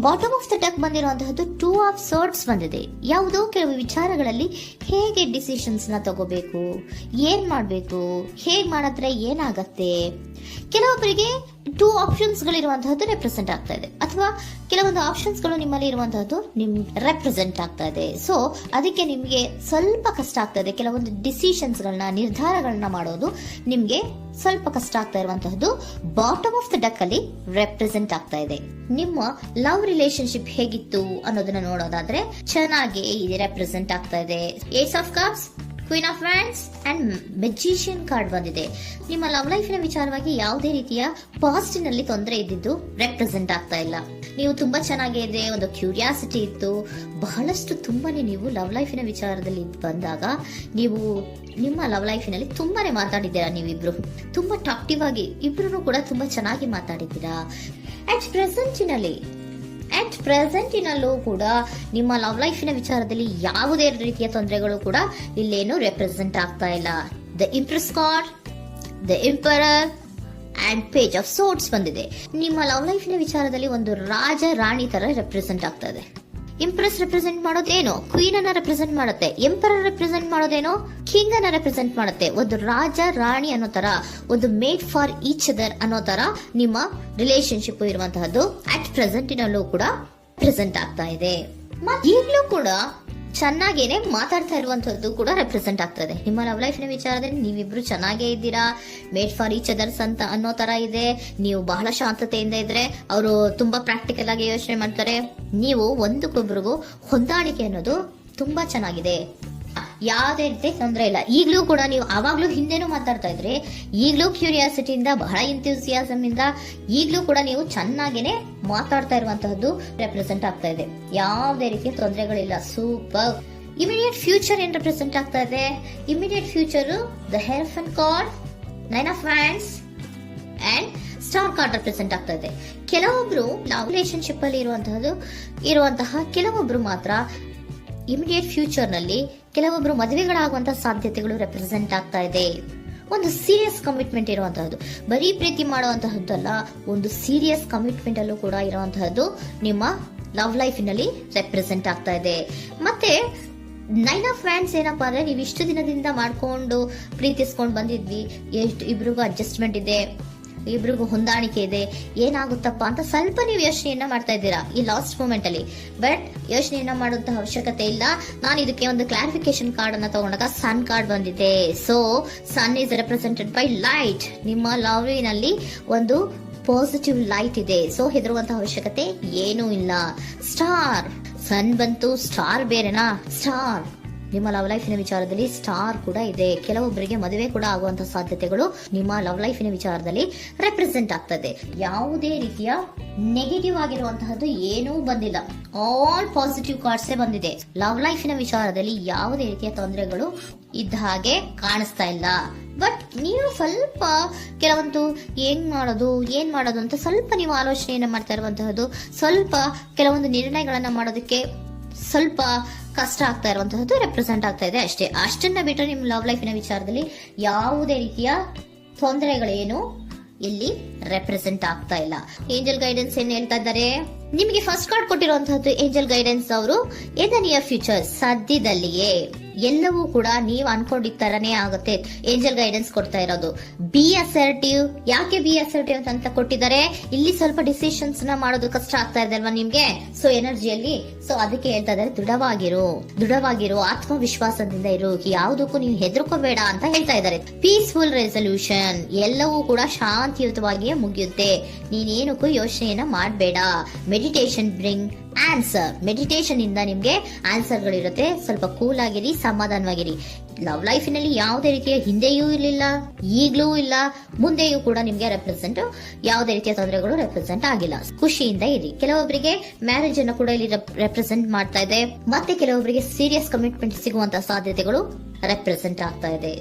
Bottom of the deck ಬಂದಿರುವಂತಹದ್ದು 2 of swords ಬಂದಿದೆ. ಯಾವುದೋ ಕೆಲವು ವಿಚಾರಗಳಲ್ಲಿ ಹೇಗೆ ಡಿಸಿಷನ್ಸ್ ನ ತಗೋಬೇಕು, ಏನ್ ಮಾಡ್ಬೇಕು, ಹೇಗ್ ಮಾಡಿದ್ರೆ ಏನಾಗತ್ತೆ. ಕೆಲವೊಬ್ಬರಿಗೆ 2 ಆಪ್ಷನ್ಸ್ ಗಳಿರುವಂತಹದ್ದು ರೆಪ್ರೆಸೆಂಟ್ ಆಗ್ತಾ ಇದೆ, ಅಥವಾ ಕೆಲವೊಂದು ಆಪ್ಷನ್ಸ್ ಗಳು ನಿಮ್ಮಲ್ಲಿ ಇರುವಂತಹದ್ದು ರೆಪ್ರೆಸೆಂಟ್ ಆಗ್ತಾ ಇದೆ. ಸೊ ಅದಕ್ಕೆ ನಿಮ್ಗೆ ಸ್ವಲ್ಪ ಕಷ್ಟ ಆಗ್ತಾ ಇದೆ. ಕೆಲವೊಂದು ಡಿಸಿಷನ್ಸ್ ಗಳನ್ನ, ನಿರ್ಧಾರಗಳನ್ನ ಮಾಡೋದು ನಿಮ್ಗೆ ಸ್ವಲ್ಪ ಕಷ್ಟ ಆಗ್ತಾ ಇರುವಂತಹದ್ದು ಬಾಟಮ್ ಆಫ್ ದ ಡೆಕ್ ಅಲ್ಲಿ ರೆಪ್ರೆಸೆಂಟ್ ಆಗ್ತಾ ಇದೆ. ನಿಮ್ಮ ಲವ್ ರಿಲೇಶನ್ಶಿಪ್ ಹೇಗಿತ್ತು ಅನ್ನೋದನ್ನ ನೋಡೋದಾದ್ರೆ ಚೆನ್ನಾಗಿ ಇದು ರೆಪ್ರೆಸೆಂಟ್ ಆಗ್ತಾ ಇದೆ. Ace of cups, queen of wands and magician card ಬಂದಿದೆ. ನಿಮ್ಮ ಲವ್ ಲೈಫಿನ ವಿಚಾರವಾಗಿ ಯಾವುದೇ ರೀತಿಯ ಪಾಸಿಟಿವ್ ನಲ್ಲಿ ತೊಂದರೆ ಇದ್ದಿದ್ದು ರೆಪ್ರೆಸೆಂಟ್ ಆಗ್ತಾ ಇಲ್ಲ. ನೀವು ತುಂಬಾ ಚೆನ್ನಾಗಿದೆ, ಒಂದು ಕ್ಯೂರಿಯಾಸಿಟಿ ಇತ್ತು, ಬಹಳಷ್ಟು ತುಂಬಾನೇ ನೀವು ಲವ್ ಲೈಫಿನ ವಿಚಾರದಲ್ಲಿ ಬಂದಾಗ ನೀವು ನಿಮ್ಮ ಲವ್ ಲೈಫಿನಲ್ಲಿ ತುಂಬಾನೇ ಮಾತಾಡಿದ್ದೀರಾ. ನೀವಿಬ್ರು ತುಂಬಾ ಟಾಕ್ಟಿವ್ ಆಗಿ ಇಬ್ರು ಕೂಡ ತುಂಬಾ ಚೆನ್ನಾಗಿ ಮಾತಾಡಿದ್ದೀರಾ. ಅಟ್ ಪ್ರೆಸೆಂಟಿನಲ್ಲೂ ಕೂಡ ನಿಮ್ಮ ಲವ್ ಲೈಫಿನ ವಿಚಾರದಲ್ಲಿ ಯಾವುದೇ ರೀತಿಯ ತೊಂದರೆಗಳು ಕೂಡ ಇಲ್ಲೇನು ರೆಪ್ರೆಸೆಂಟ್ ಆಗ್ತಾ ಇಲ್ಲ. The Impress card, the emperor and page of swords ಬಂದಿದೆ. ನಿಮ್ಮ ಲವ್ ಲೈಫಿನ ವಿಚಾರದಲ್ಲಿ ಒಂದು ರಾಜ ರಾಣಿ ತರ ರೆಪ್ರೆಸೆಂಟ್ ಆಗ್ತಾ ಇದೆ. ಇಂಪ್ರೆಸ್ ರೆಪ್ರೆಸೆಂಟ್ ಮಾಡೋದೇನೋ ಕ್ವೀನ್ ಅನ್ನ ರೆಪ್ರೆಸೆಂಟ್ ಮಾಡುತ್ತೆ, ಎಂಪರರ್ ರೆಪ್ರೆಸೆಂಟ್ ಮಾಡೋದೇನೋ ಕಿಂಗ್ ಅನ್ನ ರೆಪ್ರೆಸೆಂಟ್ ಮಾಡುತ್ತೆ. ಒಂದು ರಾಜ ರಾಣಿ ಅನ್ನೋ ತರ, ಒಂದು ಮೇಡ್ ಫಾರ್ ಈಚ್ ಅದರ್ ಅನ್ನೋ ತರ ನಿಮ್ಮ ರಿಲೇಶನ್ಶಿಪ್ ಇರುವಂತಹದ್ದು ಅಟ್ ಪ್ರೆಸೆಂಟಿನಲ್ಲೂ ಕೂಡ ಪ್ರೆಸೆಂಟ್ ಆಗ್ತಾ ಇದೆ. ಈಗಲೂ ಕೂಡ ಚೆನ್ನಾಗೇನೆ ಮಾತಾಡ್ತಾ ಇರುವಂತದ್ದು ಕೂಡ ರೆಪ್ರೆಸೆಂಟ್ ಆಗ್ತದೆ. ನಿಮ್ಮ ಲವ್ ಲೈಫಿನ ವಿಚಾರದಲ್ಲಿ ನೀವಿಬ್ರು ಚೆನ್ನಾಗೇ ಇದ್ದೀರಾ, ಮೇಡ್ ಫಾರ್ ಈಚ್ ಅದರ್ಸ್ ಅಂತ ಅನ್ನೋ ತರ ಇದೆ. ನೀವು ಬಹಳ ಶಾಂತತೆಯಿಂದ ಇದ್ರೆ ಅವರು ತುಂಬಾ ಪ್ರಾಕ್ಟಿಕಲ್ ಆಗಿ ಯೋಚನೆ ಮಾಡ್ತಾರೆ. ನೀವು ಒಂದಕ್ಕೊಬ್ರಿಗೂ ಹೊಂದಾಣಿಕೆ ಅನ್ನೋದು ತುಂಬಾ ಚೆನ್ನಾಗಿದೆ, ಯಾವುದೇ ರೀತಿ ತೊಂದರೆ ಇಲ್ಲ. ಈಗಲೂ ಕೂಡ ನೀವು ಅವಾಗ್ಲೂ ಹಿಂದೆನೂ ಮಾತಾಡ್ತಾ ಇದ್ರಿ, ಈಗಲೂ ಕ್ಯೂರಿಯಾಸಿಟಿಯಿಂದ, ಬಹಳ ಇಂಥ್ಯೂಸಿಯಾಸಮ್ ಇಂದ ಈಗಲೂ ಕೂಡ ನೀವು ಚೆನ್ನಾಗೇನೆ ಮಾತಾಡ್ತಾ ಇರುವಂತಹದ್ದು ರೆಪ್ರೆಸೆಂಟ್ ಆಗ್ತಾ ಇದೆ. ಯಾವುದೇ ರೀತಿಯ ತೊಂದರೆಗಳಿಲ್ಲ, ಸೂಪರ್. ಇಮಿಡಿಯೇಟ್ ಫ್ಯೂಚರ್ ಏನ್ ರೆಪ್ರೆಸೆಂಟ್ ಆಗ್ತಾ ಇದೆ? Immediate future the hierophant card, 9 of wands and star card represent ಆಗ್ತಾ ಇದೆ. ಕೆಲವೊಬ್ರು ಲವ್ ರಿಲೇಶನ್ಶಿಪ್ ಅಲ್ಲಿ ಇರುವಂತಹ ಕೆಲವೊಬ್ರು ಮಾತ್ರ ಇಮಿಡಿಯೇಟ್ ಫ್ಯೂಚರ್ ನಲ್ಲಿ ಕೆಲವೊಬ್ರು ಮದುವೆಗಳಾಗುವಂತಹ ಸಾಧ್ಯತೆಗಳು ರೆಪ್ರೆಸೆಂಟ್ ಆಗ್ತಾ ಇದೆ. ಒಂದು ಸೀರಿಯಸ್ ಕಮಿಟ್ಮೆಂಟ್ ಇರುವಂತಹದ್ದು, ಬರೀ ಪ್ರೀತಿ ಮಾಡುವಂತಹದ್ದಲ್ಲ, ಒಂದು ಸೀರಿಯಸ್ ಕಮಿಟ್ಮೆಂಟ್ ಅಲ್ಲೂ ಕೂಡ ಇರುವಂತಹದ್ದು ನಿಮ್ಮ ಲವ್ ಲೈಫಿನಲ್ಲಿ ರೆಪ್ರೆಸೆಂಟ್ ಆಗ್ತಾ ಇದೆ. ಮತ್ತೆ 9 ಆಫ್ ವ್ಯಾಂಡ್ಸ್ ಏನಪ್ಪಾ ಅಂದ್ರೆ, ನೀವು ಇಷ್ಟು ದಿನದಿಂದ ಮಾಡ್ಕೊಂಡು ಪ್ರೀತಿಸ್ಕೊಂಡು ಬಂದಿದ್ವಿ, ಇಬ್ರಿಗೂ ಅಡ್ಜಸ್ಟ್ಮೆಂಟ್ ಇದೆ, ಇಬ್ರಿಗೂ ಹೊಂದಾಣಿಕೆ ಇದೆ, ಏನಾಗುತ್ತಪ್ಪ ಅಂತ ಸ್ವಲ್ಪ ನೀವು ಯೋಚನೆಯನ್ನ ಮಾಡ್ತಾ ಇದ್ದೀರಾ ಈ ಲಾಸ್ಟ್ ಮೂಮೆಂಟ್ ಅಲ್ಲಿ. ಬಟ್ ಯೋಚನೆಯನ್ನ ಮಾಡುವಂತ ಅವಶ್ಯಕತೆ ಇಲ್ಲ. ನಾನು ಇದಕ್ಕೆ ಒಂದು ಕ್ಲಾರಿಫಿಕೇಶನ್ ಕಾರ್ಡ್ ಅನ್ನ ತಗೊಂಡಾಗ ಸನ್ ಕಾರ್ಡ್ ಬಂದಿದೆ. So sun is represented by light. ನಿಮ್ಮ ಲವ್ನಲ್ಲಿ ಒಂದು ಪಾಸಿಟಿವ್ ಲೈಟ್ ಇದೆ. ಸೊ ಹೆದರುವಂತಹ ಅವಶ್ಯಕತೆ ಏನೂ ಇಲ್ಲ. ಸ್ಟಾರ್, ಸನ್ ಬಂತು, ಸ್ಟಾರ್ ಬೇರೆನಾ? ಸ್ಟಾರ್ ನಿಮ್ಮ ಲವ್ ಲೈಫಿನ ವಿಚಾರದಲ್ಲಿ ಸ್ಟಾರ್ ಕೂಡ ಇದೆ. ಕೆಲವೊಬ್ಬರಿಗೆ ಮದುವೆ ಕೂಡ ಆಗುವಂತಹ ಸಾಧ್ಯತೆಗಳು ನಿಮ್ಮ ಲವ್ ಲೈಫಿನ ವಿಚಾರದಲ್ಲಿ ರೆಪ್ರೆಸೆಂಟ್ ಆಗ್ತದೆ. ಯಾವುದೇ ರೀತಿಯ ನೆಗೆಟಿವ್ ಆಗಿರುವಂತಹದ್ದು ಏನೂ ಬಂದಿಲ್ಲ, ಆಲ್ ಪಾಸಿಟಿವ್ ಕಾರ್ಡ್ಸ್ ಬಂದಿದೆ. ಲವ್ ಲೈಫಿನ ವಿಚಾರದಲ್ಲಿ ಯಾವುದೇ ರೀತಿಯ ತೊಂದರೆಗಳು ಇದ್ದ ಹಾಗೆ ಕಾಣಿಸ್ತಾ ಇಲ್ಲ. ಬಟ್ ನೀವು ಸ್ವಲ್ಪ ಕೆಲವೊಂದು ಏನ್ ಮಾಡೋದು ಅಂತ ಸ್ವಲ್ಪ ನೀವು ಆಲೋಚನೆಯನ್ನ ಮಾಡ್ತಾ ಇರುವಂತಹದ್ದು, ಸ್ವಲ್ಪ ಕೆಲವೊಂದು ನಿರ್ಣಯಗಳನ್ನ ಮಾಡೋದಕ್ಕೆ ಸ್ವಲ್ಪ ಕಷ್ಟ ಆಗ್ತಾ ಇರುವಂತಹದ್ದು ರೆಪ್ರೆಸೆಂಟ್ ಆಗ್ತಾ ಇದೆ ಅಷ್ಟೇ. ಅಷ್ಟನ್ನ ಬಿಟ್ಟರೆ ನಿಮ್ಮ ಲವ್ ಲೈಫಿನ ವಿಚಾರದಲ್ಲಿ ಯಾವುದೇ ರೀತಿಯ ತೊಂದರೆಗಳೇನು ಇಲ್ಲಿ ರೆಪ್ರೆಸೆಂಟ್ ಆಗ್ತಾ ಇಲ್ಲ. ಏಂಜಲ್ ಗೈಡೆನ್ಸ್ ಏನ್ ಹೇಳ್ತಾ ಇದ್ದಾರೆ? ನಿಮಗೆ ಫಸ್ಟ್ ಕಾರ್ಡ್ ಕೊಟ್ಟಿರುವಂತಹದ್ದು ಏಂಜಲ್ ಗೈಡೆನ್ಸ್ ಅವರು ಇನ್ ದ ನಿಯರ್ ಫ್ಯೂಚರ್, ಸದ್ಯದಲ್ಲಿಯೇ ಎಲ್ಲವೂ ಕೂಡ ನೀವು ಅನ್ಕೊಂಡಿದ್ದ ತರನೇ ಆಗುತ್ತೆ. ಏಂಜಲ್ ಗೈಡೆನ್ಸ್ ಕೊಡ್ತಾ ಇರೋದು ಬಿ ಅಸರ್ಟಿವ್. ಯಾಕೆ ಬಿ ಅಸರ್ಟಿವ್ ಅಂತ ಕೊಟ್ಟಿದ್ದಾರೆ? ಇಲ್ಲಿ ಸ್ವಲ್ಪ ಡಿಸಿಷನ್ಸ್ ನ ಮಾಡೋದು ಕಷ್ಟ ಆಗ್ತಾ ಇದೆ ಅಲ್ವಾ ನಿಮ್ಗೆ, ಸೊ ಎನರ್ಜಿಯಲ್ಲಿ. ಸೊ ಅದಕ್ಕೆ ಹೇಳ್ತಾ ಇದ್ದಾರೆ ದೃಢವಾಗಿರು, ಆತ್ಮವಿಶ್ವಾಸದಿಂದ ಇರು, ಯಾವುದಕ್ಕೂ ನೀವು ಹೆದರ್ಕೋಬೇಡ ಅಂತ ಹೇಳ್ತಾ ಇದ್ದಾರೆ. ಪೀಸ್ಫುಲ್ ರೆಸಲ್ಯೂಷನ್, ಎಲ್ಲವೂ ಕೂಡ ಶಾಂತಿಯುತವಾಗಿಯೇ ಮುಗಿಯುತ್ತೆ, ನೀನೇನಕ್ಕೂ ಯೋಚನೆಯನ್ನ ಮಾಡಬೇಡ. ಮೆಡಿಟೇಷನ್ ಬ್ರಿಂಗ್ ಆನ್ಸರ್, ಮೆಡಿಟೇಷನ್ ಇಂದ ನಿಮ್ಗೆ ಆನ್ಸರ್ ಗಳಿರುತ್ತೆ. ಸ್ವಲ್ಪ ಕೂಲ್ ಆಗಿರಿ, ಸಮಾಧಾನವಾಗಿರಿ. ಲವ್ ಲೈಫಿನಲ್ಲಿ ಯಾವುದೇ ರೀತಿಯ ಹಿಂದೆಯೂ ಇರಲಿಲ್ಲ, ಈಗ್ಲೂ ಇಲ್ಲ, ಮುಂದೆಯೂ ಕೂಡ ನಿಮ್ಗೆ ಯಾವುದೇ ರೀತಿಯ ತೊಂದರೆಗಳು ರೆಪ್ರೆಸೆಂಟ್ ಆಗಿಲ್ಲ. ಖುಷಿಯಿಂದ ಇರಿ. ಕೆಲವೊಬ್ಬರಿಗೆ ಮ್ಯಾರೇಜ್ ಅನ್ನು ಕೂಡ ಇಲ್ಲಿ ರೆಪ್ರೆಸೆಂಟ್ ಮಾಡ್ತಾ ಇದೆ. ಮತ್ತೆ ಕೆಲವೊಬ್ಬರಿಗೆ ಸೀರಿಯಸ್ ಕಮಿಟ್ಮೆಂಟ್ ಸಿಗುವಂತಹ ಸಾಧ್ಯತೆಗಳು ರೆಪ್ರೆಸೆಂಟ್ ಆಗ್ತಾ ಇದೆ.